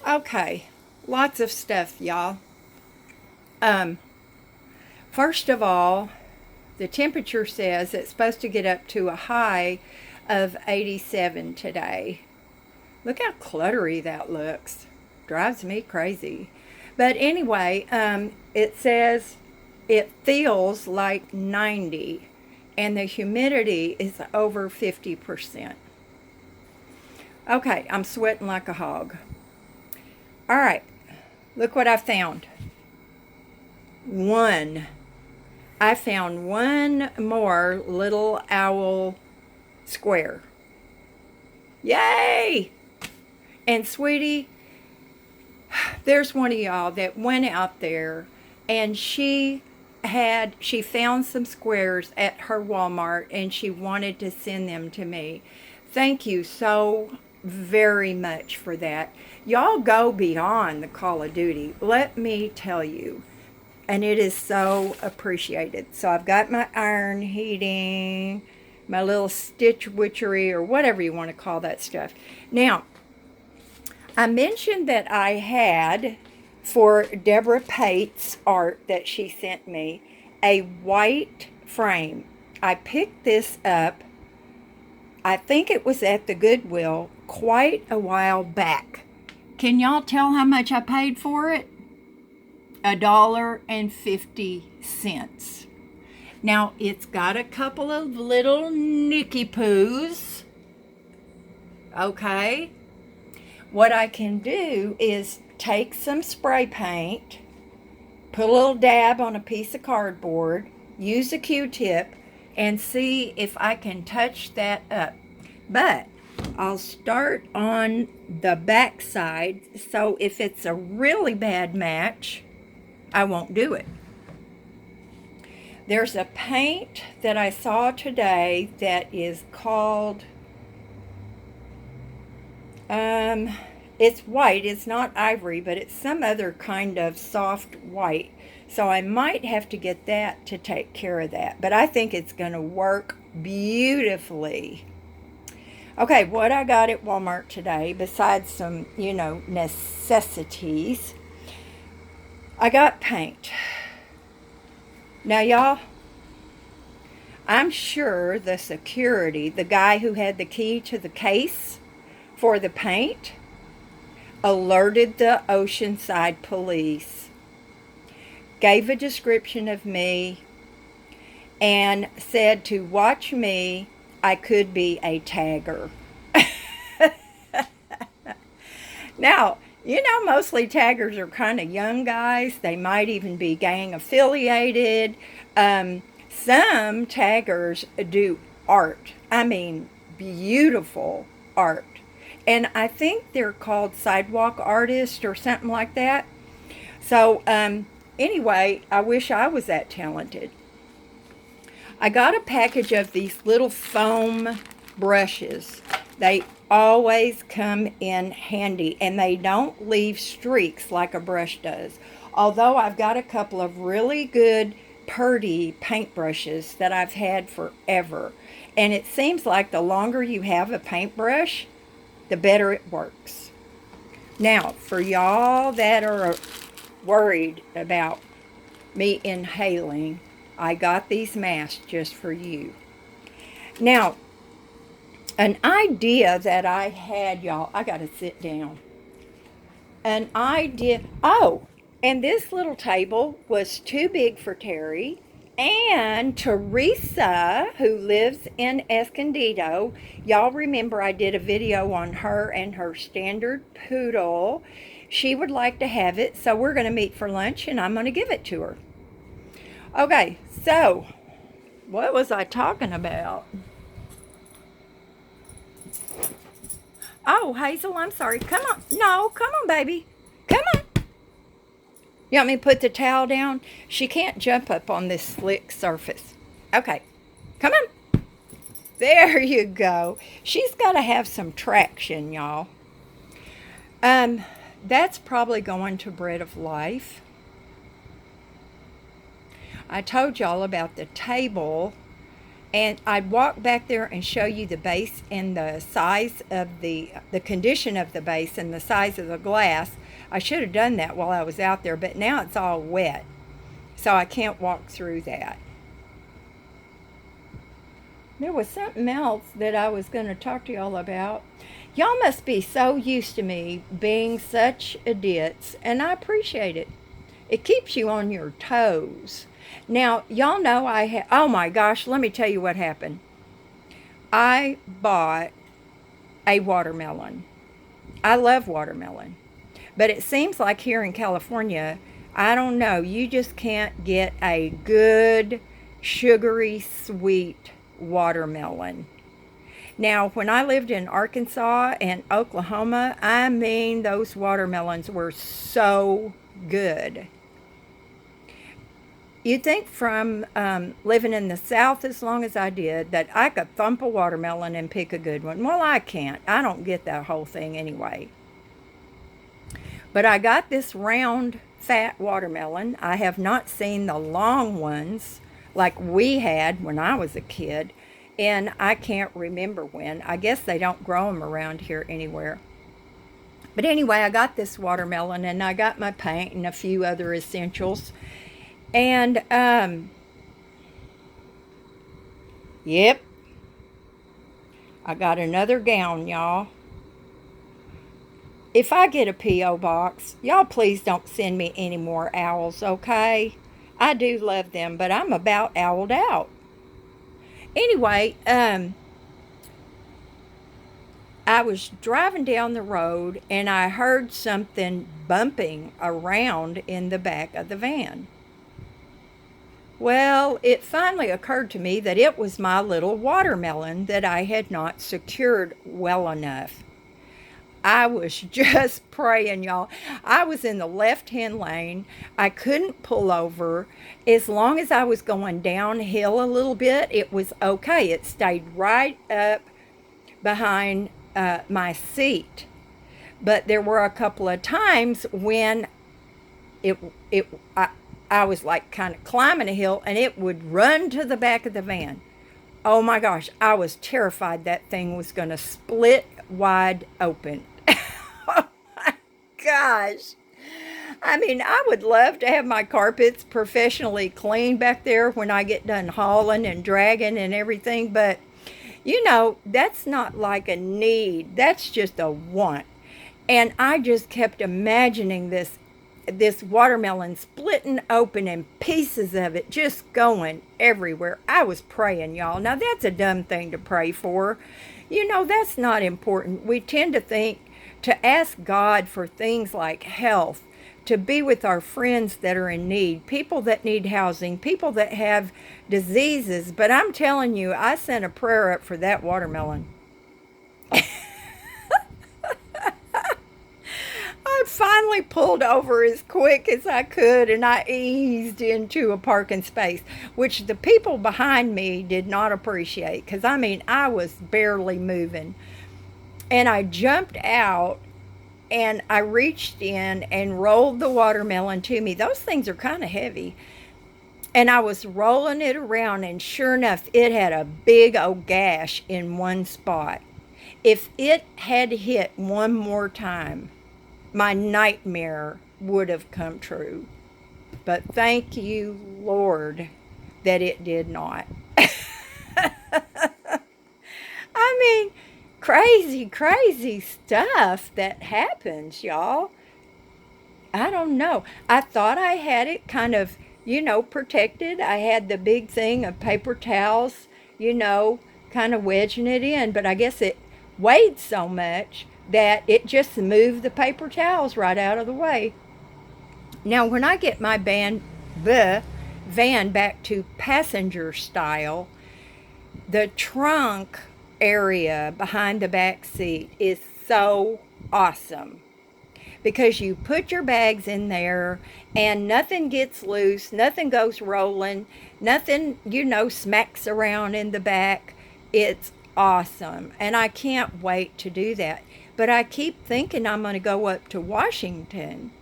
Okay, lots of stuff, y'all. Um, First of all, the temperature says it's supposed to get up to a high of 87 today. Look how cluttery that looks. Drives me crazy. But anyway, it says it feels like 90 and the humidity is over 50%. Okay, I'm sweating like a hog. All right, look what I found. One. I found one more little owl square. Yay! And sweetie, there's one of y'all that went out there and she found some squares at her Walmart and she wanted to send them to me. Thank you so very much for that. Y'all go beyond the Call of Duty. Let me tell you. And it is so appreciated. So I've got my iron heating, my little stitch witchery, or whatever you want to call that stuff. Now, I mentioned that I had, for Deborah Pate's art that she sent me, a white frame. I picked this up, I think it was at the Goodwill, quite a while back. Can y'all tell how much I paid for it? $1.50. Now, it's got a couple of little nicky poos. Okay. What I can do is take some spray paint, put a little dab on a piece of cardboard, use a Q-tip, and see if I can touch that up. But I'll start on the back side, so if it's a really bad match, I won't do it. There's a paint that I saw today that is called, it's white. It's not ivory, but it's some other kind of soft white. So I might have to get that to take care of that. But I think it's going to work beautifully. Okay, what I got at Walmart today, besides some, necessities, I got paint. Now, y'all, I'm sure the security, the guy who had the key to the case for the paint, alerted the Oceanside police, gave a description of me, and said to watch me, I could be a tagger. Now, mostly taggers are kind of young guys. They might even be gang affiliated. Some taggers do art. I mean, beautiful art. And I think they're called sidewalk artists or something like that. So, anyway, I wish I was that talented. I got a package of these little foam brushes. They always come in handy, and they don't leave streaks like a brush does. Although I've got a couple of really good Purdy paintbrushes that I've had forever. And it seems like the longer you have a paintbrush, the better it works. Now, for y'all that are worried about me inhaling, I got these masks just for you. Now, an idea that I had, y'all, I got to sit down. An idea, and this little table was too big for Terry. And Teresa, who lives in Escondido, y'all remember I did a video on her and her standard poodle. She would like to have it, so we're going to meet for lunch, and I'm going to give it to her. Okay, so what was I talking about? Oh, Hazel, I'm sorry. Come on. No, come on, baby. Come on. You want me to put the towel down? She can't jump up on this slick surface. Okay, come on. There you go. She's got to have some traction, y'all. That's probably going to Bread of Life. I told y'all about the table And I'd walk back there and show you the base and the size of the condition of the base and the size of the glass. I should have done that while I was out there, but now it's all wet, so I can't walk through that. There was something else that I was going to talk to y'all about. Y'all must be so used to me being such a ditz, and I appreciate it. It keeps you on your toes. Now, y'all know oh my gosh, let me tell you what happened. I bought a watermelon. I love watermelon. But it seems like here in California, I don't know, you just can't get a good, sugary, sweet watermelon. Now, when I lived in Arkansas and Oklahoma, I mean, those watermelons were so good. You'd think from living in the South as long as I did that I could thump a watermelon and pick a good one. Well, I can't. I don't get that whole thing anyway. But I got this round, fat watermelon. I have not seen the long ones like we had when I was a kid. And I can't remember when. I guess they don't grow them around here anywhere. But anyway, I got this watermelon and I got my paint and a few other essentials. And, yep, I got another gown, y'all. If I get a P.O. box, y'all please don't send me any more owls, okay? I do love them, but I'm about owled out. Anyway, I was driving down the road and I heard something bumping around in the back of the van. Well, it finally occurred to me that it was my little watermelon that I had not secured well enough. I was just praying, y'all. I was in the left-hand lane. I couldn't pull over. As long as I was going downhill a little bit, it was okay. It stayed right up behind my seat. But there were a couple of times when I was like kind of climbing a hill and it would run to the back of the van. Oh my gosh, I was terrified that thing was going to split wide open. Oh my gosh. I mean, I would love to have my carpets professionally cleaned back there when I get done hauling and dragging and everything, but you know, that's not like a need. That's just a want. And I just kept imagining this watermelon splitting open and pieces of it just going everywhere. I was praying, y'all. Now, that's a dumb thing to pray for. You know, that's not important. We tend to think to ask God for things like health, to be with our friends that are in need, people that need housing, people that have diseases. But I'm telling you, I sent a prayer up for that watermelon. I finally pulled over as quick as I could and I eased into a parking space, which the people behind me did not appreciate because, I mean, I was barely moving. And I jumped out and I reached in and rolled the watermelon to me. Those things are kind of heavy. And I was rolling it around, and sure enough, it had a big old gash in one spot. If it had hit one more time, my nightmare would have come true. But thank you, Lord, that it did not. I mean, crazy stuff that happens, y'all. I don't know. I thought I had it kind of, protected. I had the big thing of paper towels, kind of wedging it in. But I guess it weighed so much that it just moved the paper towels right out of the way. Now, when I get my van back to passenger style, the trunk area behind the back seat is so awesome because you put your bags in there and nothing gets loose, nothing goes rolling, nothing, smacks around in the back. It's awesome, and I can't wait to do that. But I keep thinking I'm going to go up to Washington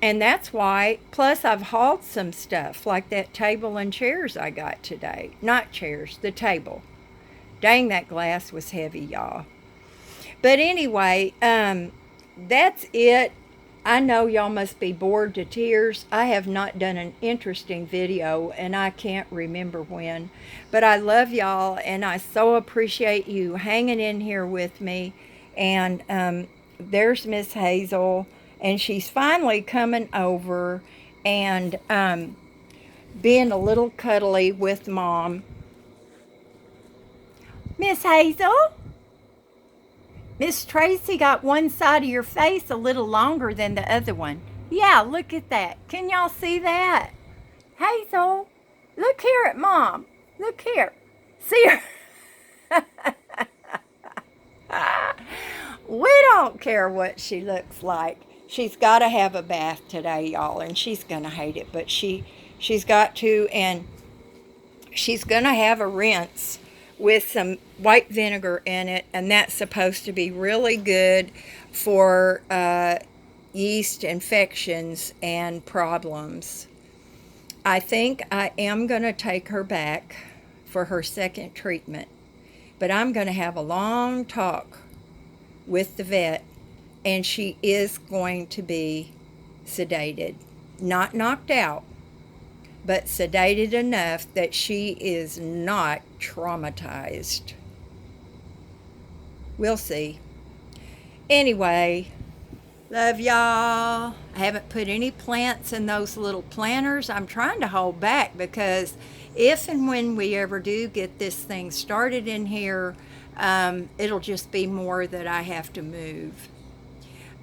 And that's why, plus I've hauled some stuff like that table and chairs I got today. Not chairs, the table. Dang, that glass was heavy, y'all. But anyway, that's it. I know y'all must be bored to tears. I have not done an interesting video and I can't remember when. But I love y'all and I so appreciate you hanging in here with me. And there's Miss Hazel, and she's finally coming over and being a little cuddly with Mom. Miss Hazel? Miss Tracy got one side of your face a little longer than the other one. Yeah, look at that. Can y'all see that? Hazel, look here at Mom. Look here. See her? We don't care what she looks like. She's got to have a bath today, y'all, and she's going to hate it, but she's got to, and she's going to have a rinse with some white vinegar in it, and that's supposed to be really good for yeast infections and problems. I think I am going to take her back for her second treatment, but I'm going to have a long talk with the vet, and she is going to be sedated. Not knocked out, but sedated enough that she is not traumatized. We'll see. Anyway, love y'all. I haven't put any plants in those little planters. I'm trying to hold back because if and when we ever do get this thing started in here, it'll just be more that I have to move.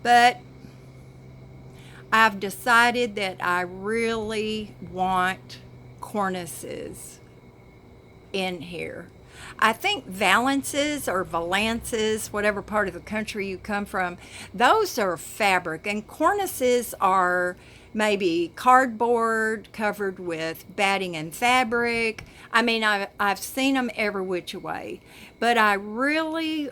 But I've decided that I really want cornices in here. I think valances or valances, whatever part of the country you come from, those are fabric, and cornices are maybe cardboard covered with batting and fabric. I mean, I've seen them every which way, but I really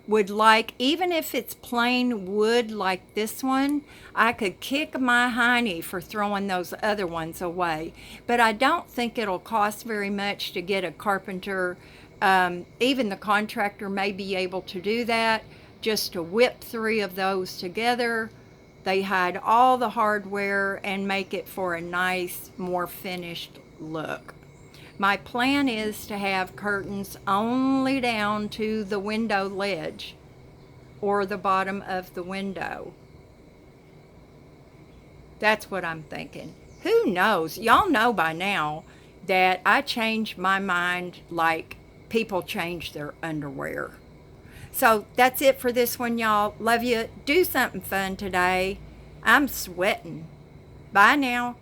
would like, even if it's plain wood like this one, I could kick my hiney for throwing those other ones away. But I don't think it'll cost very much to get a carpenter. Even the contractor may be able to do that, just to whip 3 of those together. They hide all the hardware and make it for a nice, more finished look. My plan is to have curtains only down to the window ledge or the bottom of the window. That's what I'm thinking. Who knows? Y'all know by now that I change my mind like people change their underwear. So that's it for this one, y'all. Love you. Do something fun today. I'm sweating. Bye now.